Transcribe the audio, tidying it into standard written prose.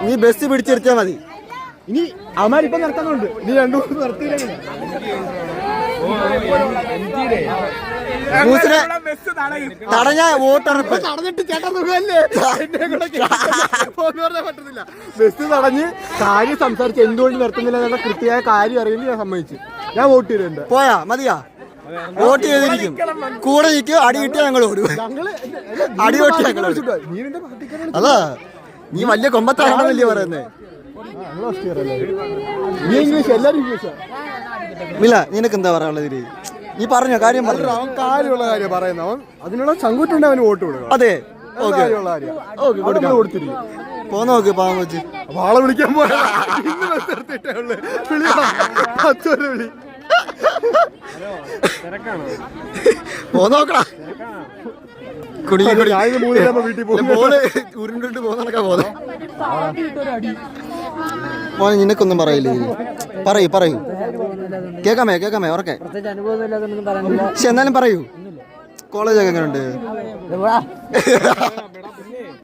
നീ ബസ് പിടിച്ചെടുത്താൽ മതി. ഇനി അവന്മാരിപ്പം നിർത്തുന്നുണ്ട്. ഇനി 2-3 നിർത്തിയില്ല. തടഞ്ഞ വോട്ടെടുപ്പ് തടഞ്ഞിട്ട് ചേട്ടൻ പറ്റുന്നില്ല. ബസ് തടഞ്ഞ് കാര്യം സംസാരിച്ച് എന്തുകൊണ്ട് നിർത്തുന്നില്ല എന്നുള്ള കൃത്യമായ കാര്യം അറിയില്ല. ഞാൻ സമ്മതിച്ചു. ഞാൻ വോട്ട് ചെയ്തിട്ടുണ്ട്. പോയാ മതിയാ? വോട്ട് ചെയ്തിരിക്കും. കൂടെ നിൽക്കും. അടി കിട്ടിയാൽ ഞങ്ങൾ ഓടും. അടി പൊട്ടി ഞങ്ങൾ അതാ. നീ വലിയ കൊമ്പത്താണെന്നല്ലേ പറയുന്നേ? ഇല്ല, നിനക്ക് എന്താ പറയാനുള്ളത്? നീ പറഞ്ഞോ, കാര്യം പറഞ്ഞു. അവൻ കാര്യമുള്ള കാര്യം പറയുന്നത്. അവൻ അതിനുള്ള ചങ്കൂറ്റുണ്ട്. അവന് വോട്ട് കൊടുക്കണം. അതെ, കൊടുത്തിരിക്കും. പോന്ന് നോക്ക് പാവം വെച്ച്. വാളെ വിളിക്കാൻ പോയാ പോന്നോക്കടാ. വീട്ടിൽ ഉരുണ്ടിട്ട് പോന്നൊക്കെ പോന്നെ. മോനെ നിനക്കൊന്നും പറയില്ലേ? പറയൂ. കേക്കാമേ ഉറക്കെ. പക്ഷെ എന്നാലും പറയൂ. കോളേജൊക്കെ എങ്ങനെയുണ്ട്?